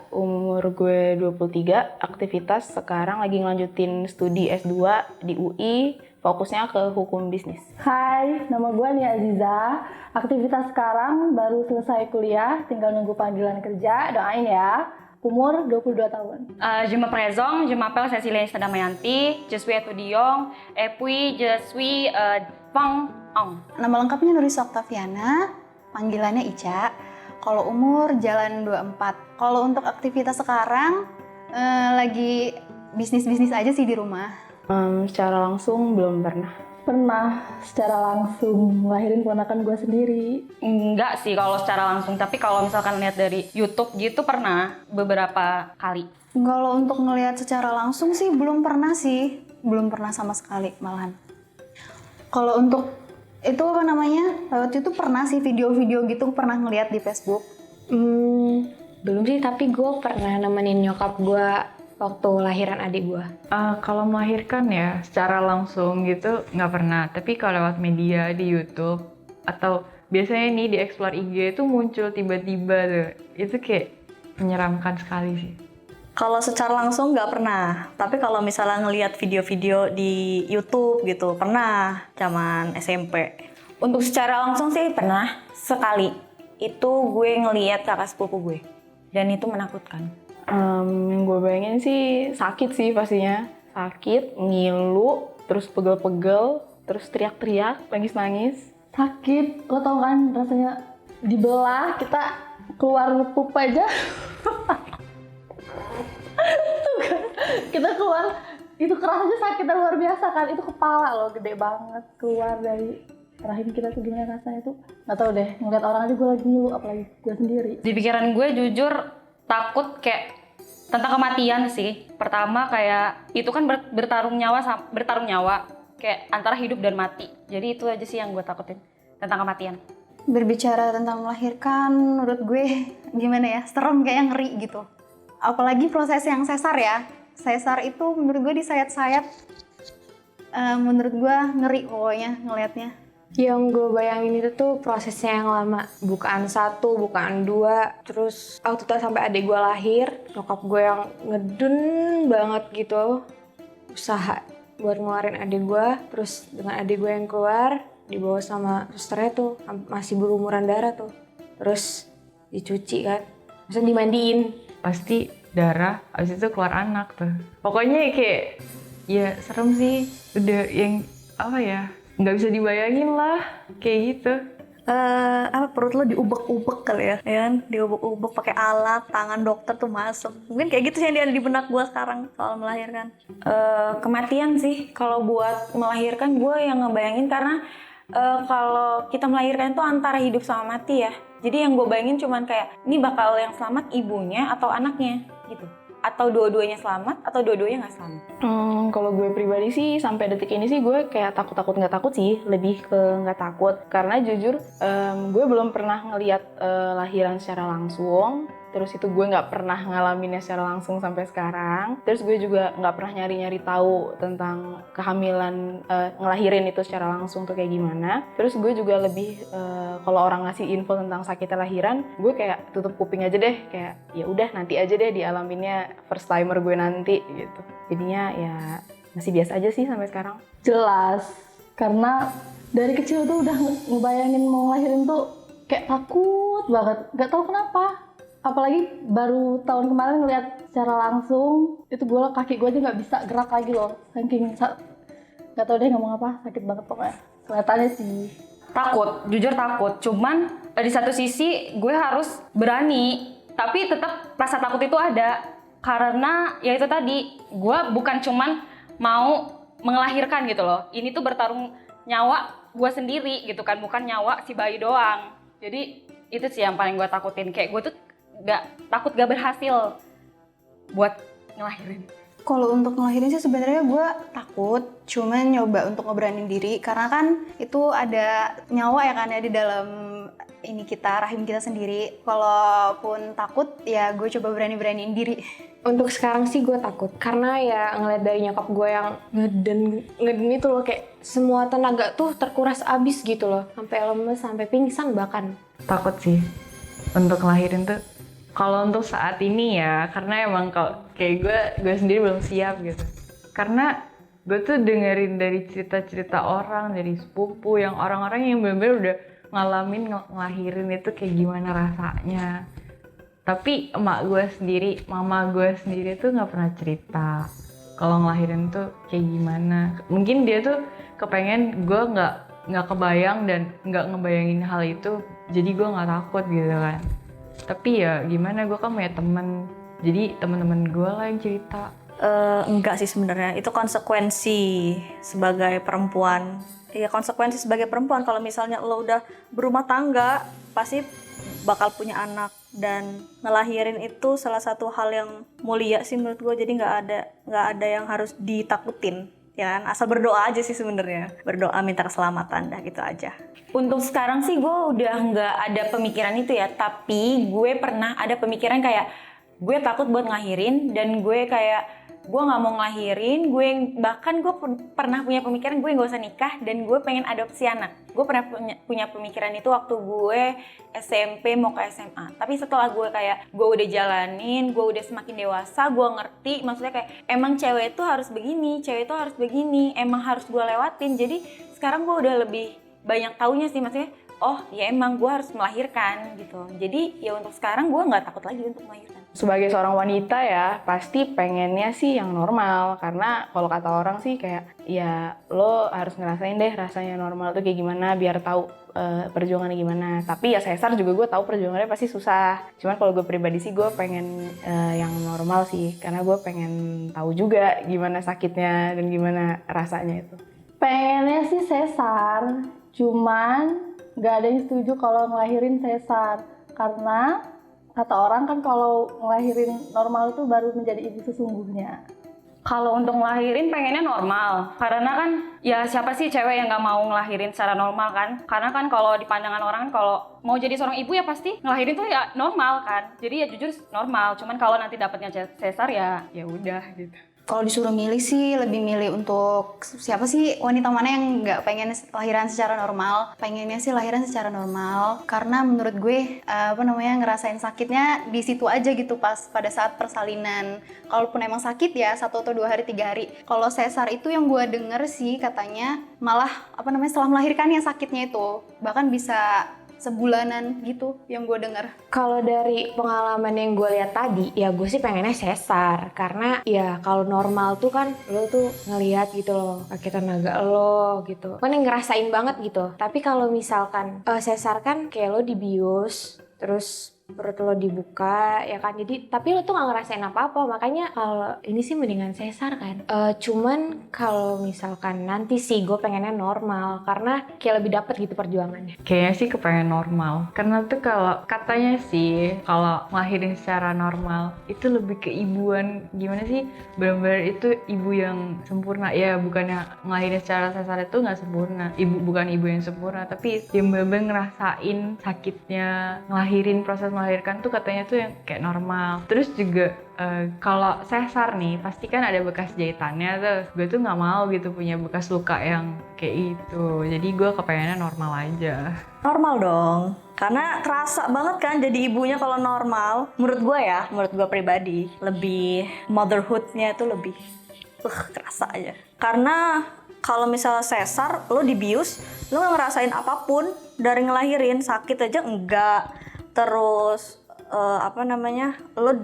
umur gue 23, aktivitas sekarang lagi ngelanjutin studi S2 di UI, fokusnya ke hukum bisnis. Hai, nama gue Nia Aziza. Aktivitas sekarang baru selesai kuliah, tinggal nunggu panggilan kerja, doain ya. Umur 22 tahun. Je m'appelle, je m'appelle Cecilia Stadamayanti, je suis étudiant, et puis je suis 20 ans. Nama lengkapnya Nuris Oktaviana, panggilannya Ica. Kalau umur jalan 24. Kalau untuk aktivitas sekarang, lagi bisnis-bisnis aja sih di rumah. Secara langsung belum pernah. Pernah secara langsung ngelahirin ponakan gue sendiri. Enggak sih kalau secara langsung, tapi kalau misalkan lihat dari YouTube gitu pernah beberapa kali. Kalau untuk ngelihat secara langsung sih belum pernah sih. Belum pernah sama sekali malahan. Kalau untuk itu apa namanya, lewat YouTube pernah sih, video-video gitu pernah ngeliat di Facebook. Belum sih, tapi gue pernah nemenin nyokap gue waktu lahiran adik gue. Kalau melahirkan ya secara langsung gitu nggak pernah. Tapi kalau lewat media di YouTube atau biasanya nih di explore IG itu muncul tiba-tiba tuh. Itu kayak menyeramkan sekali sih. Kalau secara langsung nggak pernah. Tapi kalau misalnya ngelihat video-video di YouTube gitu pernah zaman SMP. Untuk secara langsung sih pernah sekali. Itu gue ngelihat kakak sepupu gue. Dan itu menakutkan. Yang gue bayangin sih sakit sih pastinya. Sakit, ngilu, terus pegel-pegel, terus teriak-teriak, nangis-nangis. Sakit, lo tau kan rasanya dibelah, kita keluar pup aja. Kita keluar, itu kerasnya sakitnya luar biasa kan. Itu kepala loh, gede banget keluar dari rahim kita tuh, gimana rasanya tuh. Gak tau deh, ngeliat orang aja gue lagi ngilu, apalagi gue sendiri. Di pikiran gue jujur takut kayak tentang kematian sih. Pertama kayak itu kan bertarung nyawa kayak antara hidup dan mati. Jadi itu aja sih yang gue takutin tentang kematian. Berbicara tentang melahirkan, menurut gue gimana ya, serem, kayak ngeri gitu. Apalagi proses yang sesar ya. Sesar itu menurut gue disayat-sayat, menurut gue ngeri pokoknya ngelihatnya. Yang gue bayangin itu tuh prosesnya yang lama. Bukaan 1, bukaan 2. Terus waktu itu sampai adik gue lahir, nyokap gue yang ngeden banget gitu. Usaha buat ngeluarin adik gue. Terus dengan adik gue yang keluar, dibawa sama susternya tuh, masih berumuran darah tuh. Terus dicuci kan, terus dimandiin. Pasti darah, abis itu keluar anak tuh. Pokoknya kayak ya serem sih. Udah yang apa ya, nggak bisa dibayangin lah kayak gitu. Perut lo diubek-ubek kali ya kan? Diubek-ubek pakai alat, tangan dokter tuh masuk. Mungkin kayak gitu sih yang ada di benak gue sekarang soal melahirkan. Kematian sih kalau buat melahirkan gue yang ngebayangin, karena kalau kita melahirkan itu antara hidup sama mati ya. Jadi yang gue bayangin cuman kayak ini bakal yang selamat ibunya atau anaknya gitu. Atau dua-duanya selamat atau dua-duanya nggak selamat. Kalau gue pribadi sih sampai detik ini sih gue kayak takut nggak takut sih, lebih ke nggak takut karena jujur gue belum pernah ngelihat lahiran secara langsung. Terus itu gue nggak pernah ngalaminnya secara langsung sampai sekarang. Terus gue juga nggak pernah nyari-nyari tahu tentang kehamilan, ngelahirin itu secara langsung tuh kayak gimana. Terus gue juga lebih kalau orang ngasih info tentang sakitnya lahiran, gue kayak tutup kuping aja deh, kayak ya udah nanti aja deh dialaminnya first timer gue nanti gitu. Jadinya ya masih biasa aja sih sampai sekarang. Jelas, karena dari kecil tuh udah ngebayangin mau ngelahirin tuh kayak takut banget, gak tahu kenapa. Apalagi baru tahun kemarin ngeliat secara langsung, itu kaki gue aja nggak bisa gerak lagi loh, saking nggak tau deh ngomong apa, sakit banget pokoknya. Kelihatannya sih Takut, jujur takut. Cuman di satu sisi gue harus berani, tapi tetap rasa takut itu ada. Karena ya itu tadi, gue bukan cuman mau mengelahirkan gitu loh. Ini tuh bertarung nyawa gue sendiri gitu kan, bukan nyawa si bayi doang. Jadi itu sih yang paling gue takutin. Kayak gue tuh takut gak berhasil buat ngelahirin. Kalau untuk ngelahirin sih sebenarnya gue takut, cuman nyoba untuk ngeberanin diri karena kan itu ada nyawa ya kan ya di dalam ini kita, rahim kita sendiri. Kalaupun takut ya gue coba berani-beraniin diri. Untuk sekarang sih gue takut karena ya ngeliat dari nyokap gue yang ngeden itu loh, kayak semua tenaga tuh terkuras abis gitu loh, sampai lemes, sampai pingsan bahkan. Takut sih untuk ngelahirin tuh. Kalau untuk saat ini ya, karena emang kalau kayak gue sendiri belum siap gitu. Karena gue tuh dengerin dari cerita-cerita orang, dari sepupu, yang orang-orang yang bener-bener udah ngalamin ngelahirin itu kayak gimana rasanya. Tapi emak gue sendiri, mama gue sendiri tuh nggak pernah cerita kalau ngelahirin tuh kayak gimana. Mungkin dia tuh kepengen gue nggak kebayang dan nggak ngebayangin hal itu, jadi gue nggak takut gitu kan. Tapi ya gimana, gue kan punya temen, jadi teman-teman gue lah yang cerita. Enggak sih sebenarnya, itu konsekuensi sebagai perempuan. Iya, konsekuensi sebagai perempuan. Kalau misalnya lo udah berumah tangga, pasti bakal punya anak, dan ngelahirin itu salah satu hal yang mulia sih menurut gue. Jadi nggak ada yang harus ditakutin, ya kan? Asal berdoa aja sih sebenarnya, berdoa minta keselamatan, dah gitu aja. Untuk sekarang sih gue udah nggak ada pemikiran itu ya, tapi gue pernah ada pemikiran kayak gue takut buat ngelahirin, dan gue kayak gue nggak mau ngelahirin, bahkan gue pernah punya pemikiran gue nggak usah nikah dan gue pengen adopsi anak. Gue pernah punya pemikiran itu waktu gue SMP mau ke SMA. Tapi setelah gue udah jalanin, gue udah semakin dewasa, gue ngerti maksudnya kayak emang cewek itu harus begini, cewek itu harus begini, emang harus gue lewatin. Jadi sekarang gue udah lebih banyak taunya sih, maksudnya oh ya emang gue harus melahirkan gitu. Jadi ya untuk sekarang gue nggak takut lagi untuk melahirkan. Sebagai seorang wanita ya, pasti pengennya sih yang normal. Karena kalau kata orang sih kayak, ya lo harus ngerasain deh rasanya normal tuh kayak gimana, biar tahu perjuangannya gimana. Tapi ya sesar juga gue tahu perjuangannya pasti susah. Cuman kalau gue pribadi sih gue pengen yang normal sih. Karena gue pengen tahu juga gimana sakitnya dan gimana rasanya itu. Pengennya sih sesar, cuman nggak ada yang setuju kalau ngelahirin sesar. Karena kata orang kan kalau ngelahirin normal itu baru menjadi ibu sesungguhnya. Kalau untuk ngelahirin pengennya normal, karena kan ya siapa sih cewek yang nggak mau ngelahirin secara normal kan? Karena kan kalau di pandangan orang kan kalau mau jadi seorang ibu ya pasti ngelahirin tuh ya normal kan. Jadi ya jujur normal, cuman kalau nanti dapatnya sesar ya udah gitu. Kalau disuruh milih sih lebih milih untuk siapa sih wanita mana yang nggak pengen lahiran secara normal. Pengennya sih lahiran secara normal karena menurut gue ngerasain sakitnya di situ aja gitu pas pada saat persalinan. Kalaupun emang sakit ya 1 atau 2 hari 3 hari. Kalau sesar itu yang gue denger sih katanya malah setelah melahirkan yang sakitnya itu bahkan bisa sebulanan gitu yang gue dengar. Kalau dari pengalaman yang gue lihat tadi, ya gue sih pengennya sesar. Karena ya kalau normal tuh kan lo tuh ngelihat gitu loh, pakai tenaga lo gitu. Kan yang ngerasain banget gitu. Tapi kalau misalkan sesar kan kayak lo dibius, terus perut lo dibuka ya kan, jadi tapi lo tuh nggak ngerasain apa-apa. Makanya kalau ini sih mendingan sesar kan. Cuman kalau misalkan nanti sih gue pengennya normal karena kayak lebih dapet gitu perjuangannya. Kayaknya sih kepengen normal, karena tuh kalau katanya sih kalau ngelahirin secara normal itu lebih keibuan. Gimana sih, benar-benar itu ibu yang sempurna ya, bukannya ngelahirin secara sesar itu nggak sempurna. Bukan ibu yang sempurna, tapi yang benar-benar ngerasain sakitnya ngelahirin, proses melahirkan tuh katanya tuh yang kayak normal. Terus juga kalau sesar nih pasti kan ada bekas jahitannya tuh. Gue tuh nggak mau gitu punya bekas luka yang kayak itu. Jadi gue kepengennya normal aja. Normal dong, karena kerasa banget kan jadi ibunya kalau normal. Menurut gue pribadi lebih motherhoodnya itu lebih kerasa aja. Karena kalau misalnya sesar, lo dibius, lo nggak ngerasain apapun dari ngelahirin, sakit aja enggak. Terus lo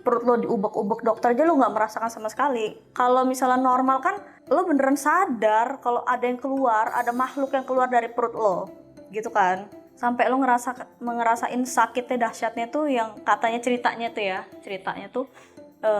perut lo diubek-ubek dokter aja lo nggak merasakan sama sekali. Kalau misalnya normal kan lo beneran sadar kalau ada yang keluar, ada makhluk yang keluar dari perut lo, gitu kan. Sampai lo ngerasain sakitnya, dahsyatnya tuh yang katanya ceritanya tuh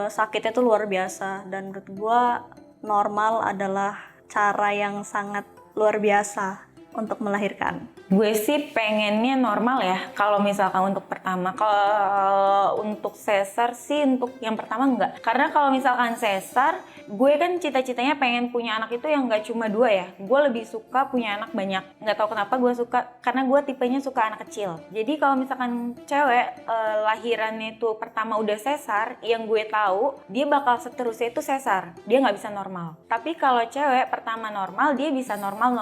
sakitnya tuh luar biasa. Dan menurut gua normal adalah cara yang sangat luar biasa untuk melahirkan. Gue sih pengennya normal ya, kalau misalkan untuk pertama. Kalau untuk sesar sih untuk yang pertama enggak. Karena kalau misalkan sesar, gue kan cita-citanya pengen punya anak itu yang nggak cuma 2 ya. Gue lebih suka punya anak banyak. Nggak tahu kenapa gue suka, karena gue tipenya suka anak kecil. Jadi kalau misalkan cewek lahirannya itu pertama udah sesar, yang gue tahu dia bakal seterusnya itu sesar. Dia nggak bisa normal. Tapi kalau cewek pertama normal, dia bisa normal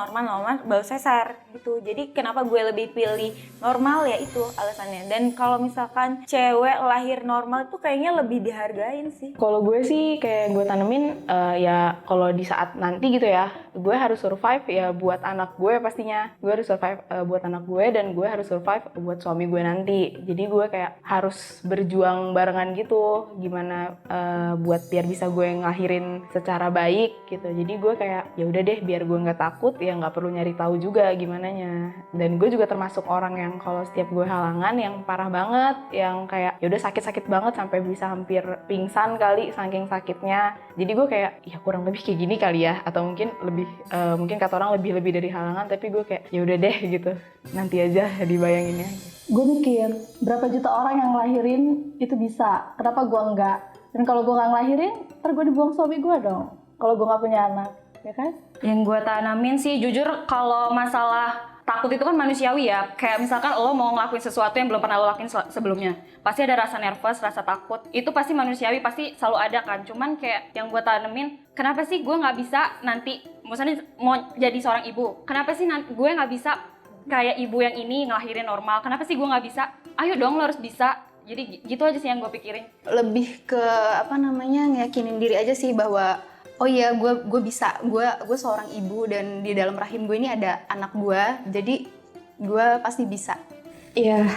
baru sesar gitu. Jadi kenapa gue lebih pilih normal ya itu alasannya. Dan kalau misalkan cewek lahir normal itu kayaknya lebih dihargain sih. Kalau gue sih kayak gue tanemin ya kalau di saat nanti gitu ya, gue harus survive ya buat anak gue pastinya. Gue harus survive buat anak gue dan gue harus survive buat suami gue nanti. Jadi gue kayak harus berjuang barengan gitu. Gimana buat biar bisa gue ngelahirin secara baik gitu. Jadi gue kayak ya udah deh biar gue nggak takut ya nggak perlu nyari tahu juga gimananya. Dan gue juga termasuk orang yang kalau setiap gue halangan yang parah banget, yang kayak ya udah sakit-sakit banget sampai bisa hampir pingsan kali saking sakitnya. Jadi gue kayak ya kurang lebih kayak gini kali ya, atau mungkin lebih mungkin kata orang lebih dari halangan, tapi gue kayak ya udah deh gitu. Nanti aja dibayanginnya. Gue mikir berapa juta orang yang ngelahirin itu bisa, kenapa gue enggak? Dan kalau gue nggak ngelahirin, ntar gue dibuang suami gue dong. Kalau gue nggak punya anak, ya kan? Yang gue tanamin sih jujur kalau masalah takut itu kan manusiawi ya. Kayak misalkan lo mau ngelakuin sesuatu yang belum pernah lo lakuin sebelumnya, pasti ada rasa nervous, rasa takut. Itu pasti manusiawi, pasti selalu ada kan. Cuman kayak yang gue tanemin, kenapa sih gue nggak bisa nanti, misalnya mau jadi seorang ibu, kenapa sih gue nggak bisa kayak ibu yang ini ngelahirin normal? Kenapa sih gue nggak bisa? Ayo dong, lo harus bisa. Jadi gitu aja sih yang gue pikirin. Lebih ke ngeyakinin diri aja sih bahwa oh iya gue bisa, gue seorang ibu dan di dalam rahim gue ini ada anak gue, jadi gue pasti bisa. Iya,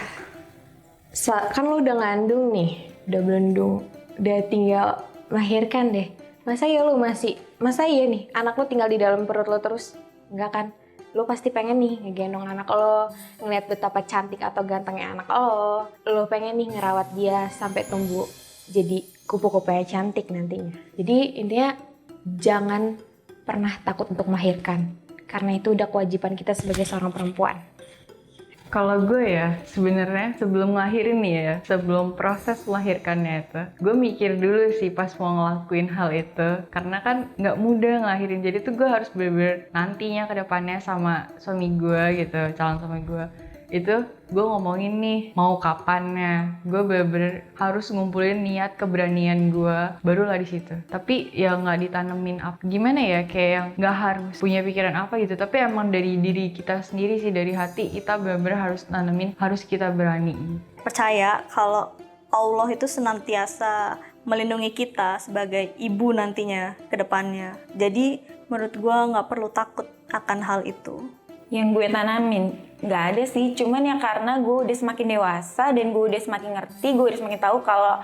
kan lo udah ngandung nih, udah belendung, udah tinggal melahirkan deh. Masa iya nih anak lo tinggal di dalam perut lo terus? Enggak kan? Lo pasti pengen nih ngegendong anak lo, ngeliat betapa cantik atau gantengnya anak lo. Lo pengen nih ngerawat dia sampai tumbuh jadi kupu-kupunya cantik nantinya. Jadi intinya jangan pernah takut untuk melahirkan, karena itu udah kewajiban kita sebagai seorang perempuan. Kalau gue ya, sebenarnya sebelum ngelahirin nih ya, sebelum proses melahirkannya itu, gue mikir dulu sih pas mau ngelakuin hal itu, karena kan nggak mudah ngelahirin. Jadi tuh gue harus bener-bener nantinya ke depannya sama suami gue gitu, calon suami gue. Itu gue ngomongin nih mau kapannya, gue bener-bener harus ngumpulin niat keberanian gue, barulah di situ. Tapi ya nggak ditanemin apa gimana ya, kayak yang nggak harus punya pikiran apa gitu, tapi emang dari diri kita sendiri sih, dari hati kita bener-bener harus nanemin, harus kita berani. Percaya kalau Allah itu senantiasa melindungi kita sebagai ibu nantinya ke depannya. Jadi menurut gue nggak perlu takut akan hal itu. Yang gue tanamin nggak ada sih, cuman ya karena gue udah semakin dewasa dan gue udah semakin ngerti, gue udah semakin tahu kalau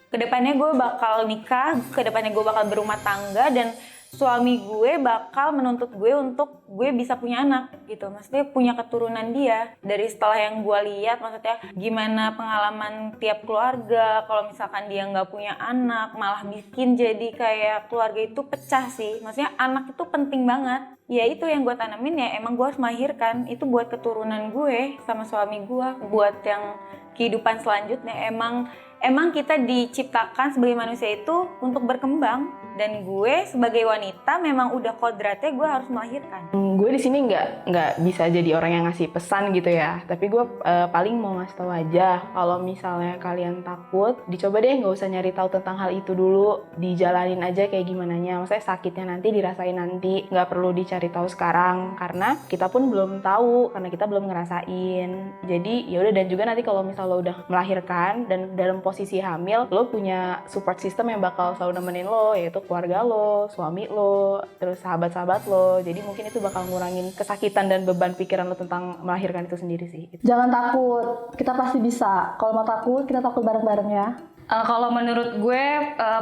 kedepannya gue bakal nikah, kedepannya gue bakal berumah tangga, dan suami gue bakal menuntut gue untuk gue bisa punya anak gitu, maksudnya punya keturunan dia. Dari setelah yang gue lihat, maksudnya gimana pengalaman tiap keluarga, kalau misalkan dia nggak punya anak malah bikin jadi kayak keluarga itu pecah sih. Maksudnya anak itu penting banget. Ya itu yang gue tanamin, ya emang gue harus melahirkan, itu buat keturunan gue sama suami gue, buat yang kehidupan selanjutnya. Emang kita diciptakan sebagai manusia itu untuk berkembang, dan gue sebagai wanita memang udah kodratnya gue harus melahirkan. Gue di sini nggak bisa jadi orang yang ngasih pesan gitu ya, tapi gue paling mau ngasih tahu aja kalau misalnya kalian takut, dicoba deh nggak usah nyari tahu tentang hal itu dulu, dijalanin aja kayak gimananya. Maksudnya sakitnya nanti dirasain nanti, nggak perlu dicari tahu sekarang karena kita pun belum tahu, karena kita belum ngerasain. Jadi ya udah, dan juga nanti kalau misalnya lo udah melahirkan dan dalam posisi hamil, lo punya support system yang bakal selalu nemenin lo, yaitu keluarga lo, suami lo, terus sahabat-sahabat lo. Jadi mungkin itu bakal ngurangin kesakitan dan beban pikiran lo tentang melahirkan itu sendiri sih. Jangan takut, kita pasti bisa. Kalau mau takut, kita takut bareng-bareng ya. Kalau menurut gue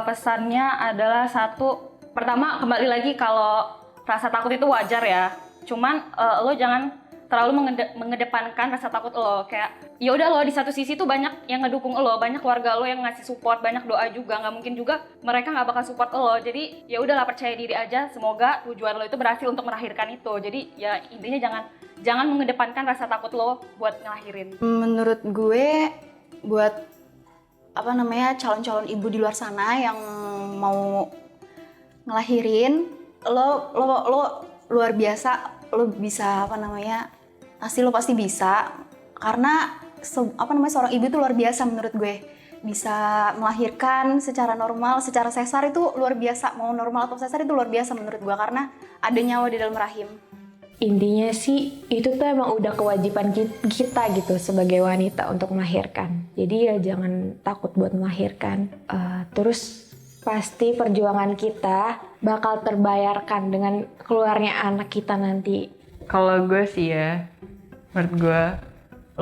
pesannya adalah satu, pertama kembali lagi kalau rasa takut itu wajar ya. Cuman lo jangan terlalu mengedepankan rasa takut lo. Kayak ya udah, lo di satu sisi tuh banyak yang ngedukung lo, banyak keluarga lo yang ngasih support, banyak doa juga. Nggak mungkin juga mereka nggak bakal support lo. Jadi ya udahlah, percaya diri aja. Semoga tujuan lo itu berhasil untuk melahirkan itu. Jadi ya intinya jangan mengedepankan rasa takut lo buat ngelahirin. Menurut gue buat calon-calon ibu di luar sana yang mau ngelahirin, lo luar biasa, lo bisa lo pasti bisa, karena seorang ibu itu luar biasa menurut gue. Bisa melahirkan secara normal, secara sesar itu luar biasa. Mau normal atau sesar itu luar biasa menurut gue, karena ada nyawa di dalam rahim. intinya sih itu tuh emang udah kewajiban kita gitu sebagai wanita untuk melahirkan. Jadi ya jangan takut buat melahirkan. Terus pasti perjuangan kita bakal terbayarkan dengan keluarnya anak kita nanti. Kalau gue sih ya, menurut gue,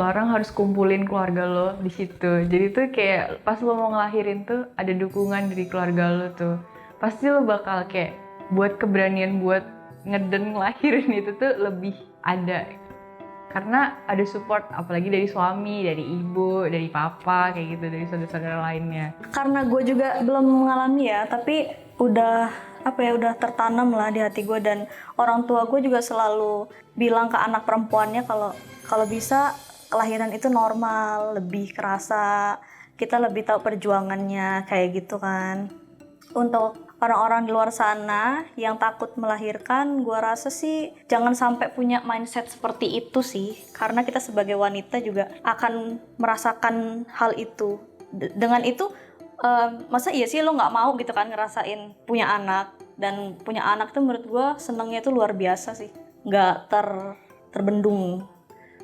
lo orang harus kumpulin keluarga lo di situ. Jadi tuh kayak pas lo mau ngelahirin tuh ada dukungan dari keluarga lo tuh. Pasti lo bakal kayak buat keberanian buat ngeden ngelahirin itu tuh lebih ada. Karena ada support apalagi dari suami, dari ibu, dari papa kayak gitu, dari saudara-saudara lainnya. Karena gue juga belum mengalami ya, tapi udah udah tertanam lah di hati gue, dan orang tua gue juga selalu bilang ke anak perempuannya kalau bisa kelahiran itu normal, lebih kerasa, kita lebih tahu perjuangannya kayak gitu kan. Untuk orang-orang di luar sana yang takut melahirkan, gue rasa sih jangan sampai punya mindset seperti itu sih, karena kita sebagai wanita juga akan merasakan hal itu. Dengan itu masa iya sih lo nggak mau gitu kan ngerasain punya anak, dan punya anak tuh menurut gue senangnya tuh luar biasa sih, nggak terbendung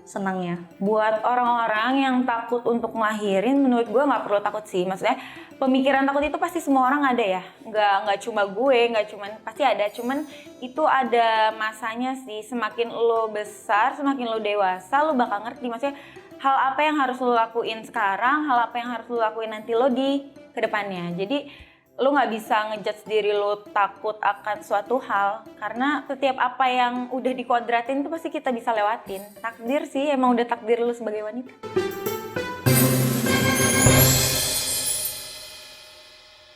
senangnya. Buat orang-orang yang takut untuk ngelahirin, menurut gue nggak perlu takut sih. Maksudnya pemikiran takut itu pasti semua orang ada ya. Nggak cuma gue, nggak cuman, pasti ada. Cuman itu ada masanya sih. Semakin lo besar, semakin lo dewasa, lo bakal ngerti. Maksudnya hal apa yang harus lo lakuin sekarang, hal apa yang harus lo lakuin nanti lo di kedepannya. Jadi lo nggak bisa ngejudge diri lo takut akan suatu hal, karena setiap apa yang udah dikodratin itu pasti kita bisa lewatin. Takdir sih, emang udah takdir lo sebagai wanita.